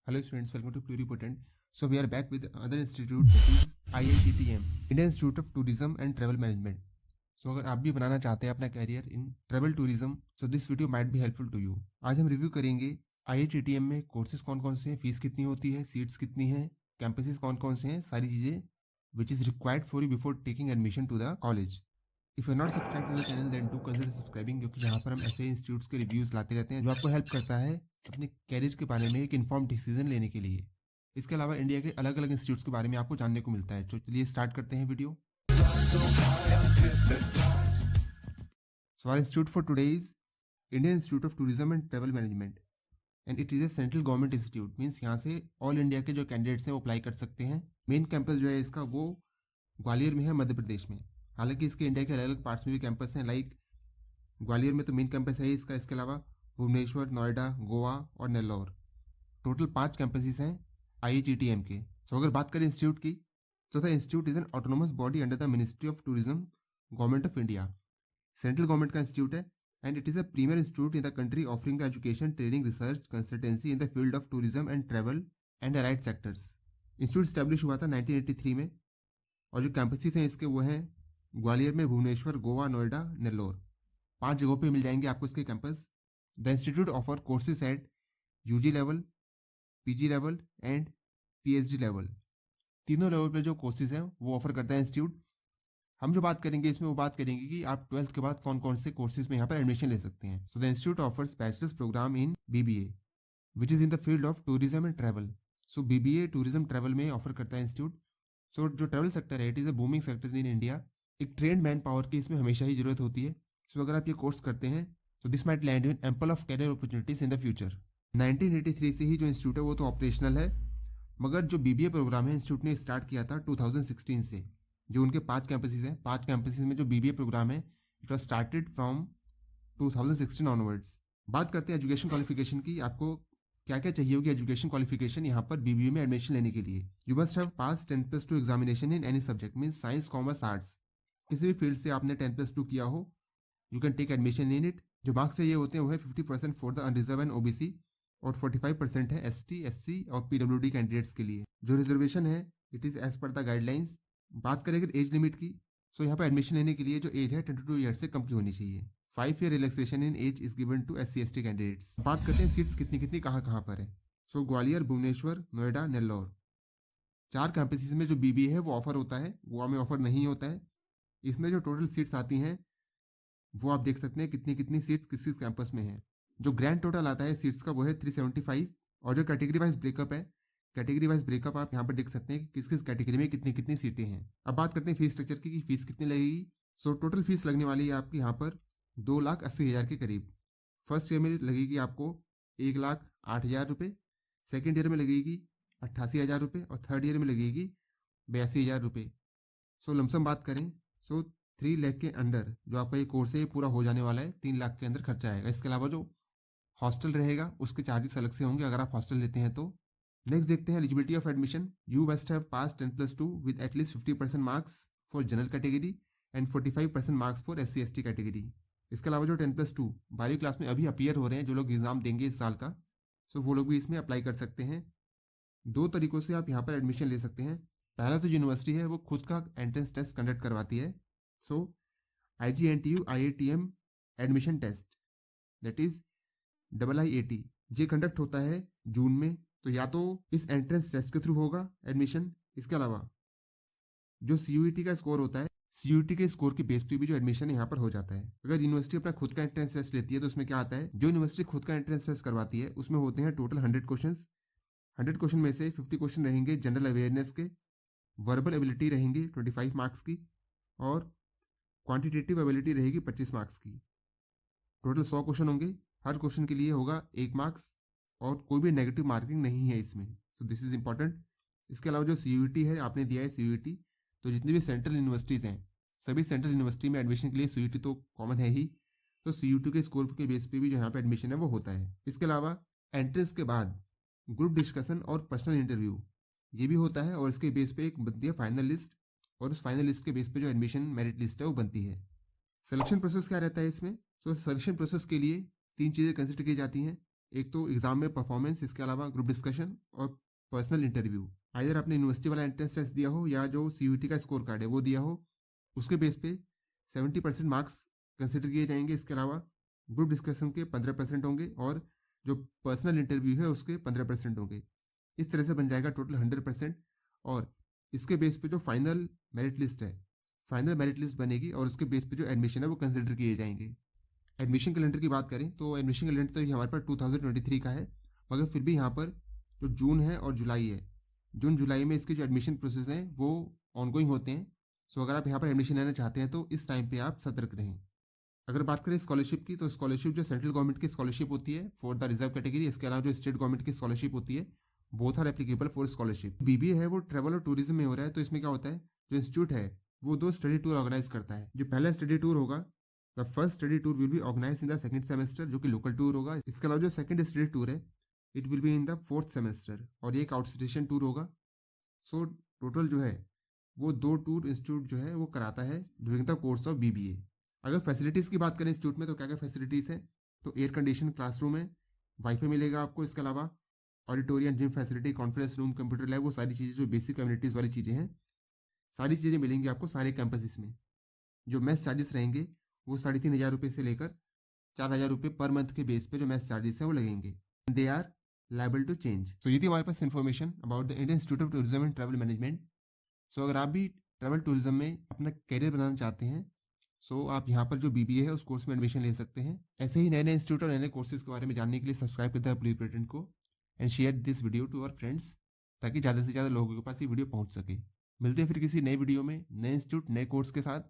Hello students, welcome to Pluripotent. So we are back with another institute that is IITTM, Indian Institute of Tourism and Travel Management. So अगर आप भी बनाना चाहते हैं अपना career in travel tourism, so this video might be helpful to you. आज हम review करेंगे IITTM में कोर्सेज कौन कौन से हैं, फीस कितनी होती है, सीट्स कितनी हैं, कैंपसेस कौन कौन से हैं, सारी चीज़ें which is required for you before taking admission to the college. If you not subscribe to the channel then do consider subscribing, क्योंकि यहाँ पर हम ऐसे इंस्टीट्यूट्स के रिव्यूज़ लाते रहते हैं जो आपको हेल्प करता है अपने कैरियर के बारे में एक इन्फॉर्म डिसीजन लेने के लिए। इसके अलावा इंडिया के अलग अलग इंस्टीट्यूट्स के बारे में आपको जानने को मिलता है। तो चलिए स्टार्ट करते हैं video. So our institute for today is Indian Institute of Tourism and Travel Management and it is a central government institute, means यहाँ से ऑल इंडिया के जो कैंडिडेट्स हैं वो अप्लाई कर सकते हैं। मेन कैंपस जो है इसका वो ग्वालियर में है, मध्य प्रदेश में। हालांकि इसके इंडिया के अलग अलग पार्ट्स में भी कैंपस हैं, लाइक ग्वालियर में तो मेन कैंपस है इसका। इसके अलावा भुवनेश्वर, नोएडा, गोवा और नेल्लौर, टोटल 5 कैंपसेस हैं IITTM के। तो अगर बात करें इंस्टीट्यूट की, तो the institute is an autonomous body under the ministry of tourism, government of India. Central government का इंस्टीट्यूट है and it is a premier institute in the country offering the education, training, research, consultancy in the field of tourism and travel and allied sectors. Institute establish हुआ था 1983 में और जो campuses हैं इसके वो हैं ग्वालियर में, भुवनेश्वर, गोवा, नोएडा, नेल्लौर। 5 जगहों पे मिल जाएंगे आपको इसके campus. The institute offer courses eight UG level, PG level and PhD level. तीनों लेवल पे जो कोर्सेज हैं वो ऑफर करता है इंस्टीट्यूट। हम जो बात करेंगे इसमें वो बात करेंगे कि आप 12th के बाद कौन कौन से कोर्सेज में यहाँ पर एडमिशन ले सकते हैं। So the institute offers bachelors program in BBA which is in the field of tourism and travel. So BBA tourism travel में ऑफर करता है इंस्टीट्यूट। सो जो ट्रैवल सेक्टर है it is a booming sector in India. एक trained man power की इसमें हमेशा ही जरूरत होती है। सो अगर आप ये कोर्स करते हैं तो this might land you in ample of career opportunities in the future. 1983 से ही जो इंस्टीट्यूट है वो तो ऑपरेशनल है, मगर जो BBA प्रोग्राम है इंस्टीट्यूट ने स्टार्ट किया था 2016 से। जो उनके 5 कैंपसेस हैं, 5 कैंपसेस में जो BBA प्रोग्राम है it was started from 2016 onwards. बात करते हैं एजुकेशन क्वालिफिकेशन की। आपको क्या क्या चाहिए होगी एजुकेशन क्वालिफिकेशन यहाँ पर BBA में एडमिशन लेने के लिए। You must have pass 10+2 examination in any subject, means science, commerce, arts. किसी भी फील्ड से आपने 10+2 किया हो, you can take admission in it. जो मार्क्स चाहिए होते हैं वो है 50% for the unreserve and OBC और 45% है ST, SC और PWD कैंडिडेट्स के लिए। जो रिजर्वेशन है it is as per the guidelines. बात करें अगर एज लिमिट की, सो यहाँ पर एडमिशन लेने के लिए जो एज है 22 ईयर से कम की होनी चाहिए। 5 year relaxation in age is given to SC, ST candidates. बात करते हैं सीट्स कितनी कितनी कहाँ कहाँ पर है। सो ग्वालियर, भुवनेश्वर, नोएडा, नेल्लौर, 4 कैंपसेस में जो BBA है वो ऑफर होता है, गोवा में ऑफर नहीं होता है। इसमें जो टोटल सीट्स आती हैं वो आप देख सकते हैं कितनी कितनी सीट्स किस किस कैंपस में है। जो ग्रैंड टोटल आता है सीट्स का वो है 375। और जो कैटेगरी वाइज ब्रेकअप है, कैटेगरी वाइज ब्रेकअप आप यहाँ पर देख सकते हैं कि किस किस कैटेगरी में कितनी कितनी सीटें हैं। अब बात करते हैं फीस स्ट्रक्चर की कि फीस कितनी लगेगी। सो टोटल फीस लगने वाली है आपकी यहाँ पर 2,80,000 के करीब। फर्स्ट ईयर में लगेगी आपको 1,08,000 रुपये, सेकेंड ईयर में लगेगी 88,000 रुपये और थर्ड ईयर में लगेगी 82,000 रुपये। सो लमसम बात करें सो 3 लाख के अंडर जो आपका ये कोर्स है ये पूरा हो जाने वाला है। 3 लाख के अंदर खर्चा आएगा। इसके अलावा जो हॉस्टल रहेगा उसके चार्जेस अलग से होंगे अगर आप हॉस्टल लेते हैं तो। नेक्स्ट देखते हैं eligibility of admission. You must have pass 10+2 with at least 50% marks for general category and 45% marks for SC, ST category. इसके अलावा जो 10+2 12वीं क्लास में अभी अपीयर हो रहे हैं, जो लोग एग्जाम देंगे इस साल का, सो वो लोग भी इसमें अप्लाई कर सकते हैं। 2 तरीकों से आप यहाँ पर एडमिशन ले सकते हैं। पहला तो यूनिवर्सिटी है वो खुद का एंट्रेंस टेस्ट कंडक्ट करवाती है। So IGNTU IITM admission test that is IIT ये कंडक्ट होता है जून में। तो या तो इस एंट्रेंस टेस्ट के थ्रू होगा एडमिशन। इसके अलावा जो CUET का स्कोर होता है, CUET के स्कोर के बेस पे भी जो एडमिशन यहाँ पर हो जाता है। अगर यूनिवर्सिटी अपना खुद का एंट्रेंस टेस्ट लेती है तो उसमें क्या आता है, जो यूनिवर्सिटी खुद का एंट्रेंस टेस्ट करवाती है उसमें होते हैं टोटल 100 क्वेश्चन। 100 क्वेश्चन में से 50 क्वेश्चन रहेंगे जनरल अवेयरनेस के, वर्बल एबिलिटी रहेंगी 25 मार्क्स की और क्वांटिटेटिव एबिलिटी रहेगी 25 मार्क्स की। टोटल 100 क्वेश्चन होंगे, हर क्वेश्चन के लिए होगा 1 मार्क्स और कोई भी नेगेटिव मार्किंग नहीं है इसमें। So this is important. इसके अलावा जो CUET है आपने दिया है CUET, तो जितनी भी सेंट्रल यूनिवर्सिटीज़ हैं सभी सेंट्रल यूनिवर्सिटी में एडमिशन के लिए CUET तो कॉमन है ही। तो CUET के स्कोर के बेस पे भी जो यहाँ पे एडमिशन है वो होता है। इसके अलावा एंट्रेंस के बाद ग्रुप डिस्कशन और पर्सनल इंटरव्यू ये भी होता है और इसके बेस पे एक बनती है फाइनल लिस्ट और उस फाइनल लिस्ट के बेस पे जो एडमिशन मेरिट लिस्ट है वो बनती है। सिलेक्शन प्रोसेस क्या रहता है इसमें? सो सिलेक्शन प्रोसेस के लिए 3 चीज़ें कंसिडर की जाती हैं। एक तो एग्जाम में परफॉर्मेंस, इसके अलावा ग्रुप डिस्कशन और पर्सनल इंटरव्यू। आइदर आपने यूनिवर्सिटी वाला एंट्रेंस टेस्ट दिया हो या जो सीयूईटी का स्कोर कार्ड है वो दिया हो, उसके बेस पे 70% मार्क्स कंसिडर किए जाएंगे। इसके अलावा ग्रुप डिस्कशन के 15% होंगे और जो पर्सनल इंटरव्यू है उसके 15% होंगे। इस तरह से बन जाएगा टोटल 100%। और इसके बेस पे जो फाइनल मेरिट लिस्ट है, फाइनल मेरिट लिस्ट बनेगी और उसके बेस पे जो एडमिशन है वो कंसिडर किए जाएंगे। एडमिशन कैलेंडर की बात करें तो एडमिशन कैलेंडर तो ये हमारे पास 2023 का है, मगर फिर भी यहाँ पर जो जून है और जुलाई है, जून जुलाई में इसके जो एडमिशन प्रोसेस हैं वो ऑनगोइंग होते हैं। सो अगर आप यहाँ पर एडमिशन लेना चाहते हैं तो इस टाइम पे आप सतर्क रहें। अगर बात करें स्कॉलरशिप की, तो स्कॉलरशिप जो सेंट्रल गवर्नमेंट की स्कॉलरशिप होती है फॉर द रिजर्व कैटेगरी, इसके अलावा जो स्टेट गवर्नमेंट की स्कॉलरशिप होती है, both are applicable for scholarship. BBA है वो ट्रैवल और टूरिज्म में हो रहा है, तो इसमें क्या होता है, जो इंस्टीट्यूट है वो 2 स्टडी टूर ऑर्गेनाइज करता है। जो पहला स्टडी टूर होगा, the first study tour will be organize in the second semester, जो कि लोकल टूर होगा। इसके अलावा जो सेकंड स्टडी टूर है it will be in the 4th semester और ये एक आउटस्टेशन टूर होगा। सो टोटल जो है वो 2 टूर इंस्टीट्यूट जो है वो कराता है during the course of BBA. अगर फैसिलिटीज़ की बात करें इंस्टीट्यूट में तो क्या क्या फैसिलिटीज़ है, तो एयर कंडीशन क्लासरूम है, वाईफाई मिलेगा आपको, इसके अलावा auditorium, gym facility, conference room, computer lab, वो सारी चीज़ें जो बेसिक कम्युनिटीज़ वाली चीज़ें हैं, सारी चीज़ें मिलेंगी आपको सारे कैंपसेस में। जो मेस चार्जेस रहेंगे वो 3,500 रुपये से लेकर 4,000 रुपये पर मंथ के बेस पे जो मेस चार्जेस हैं वो लगेंगे। They are liable to change. So ये थी हमारे पास information about the Indian Institute of tourism and Travel Management. So अगर आप भी ट्रैवल टूरिज्म में अपना करियर बनाना चाहते हैं, सो आप यहाँ पर जो बीबीए है उस कोर्स में एडमिशन ले सकते हैं। ऐसे ही नए नए इंस्टीट्यूट और नए नए कोर्सेज के बारे में जानने के लिए सब्सक्राइब करते हैं ब्लूप्रिंट को and share this video to our friends, ताकि ज़्यादा से ज़्यादा लोगों के पास ये वीडियो पहुँच सके। मिलते हैं फिर किसी नए वीडियो में, नए इंस्टीट्यूट, नए कोर्स के साथ।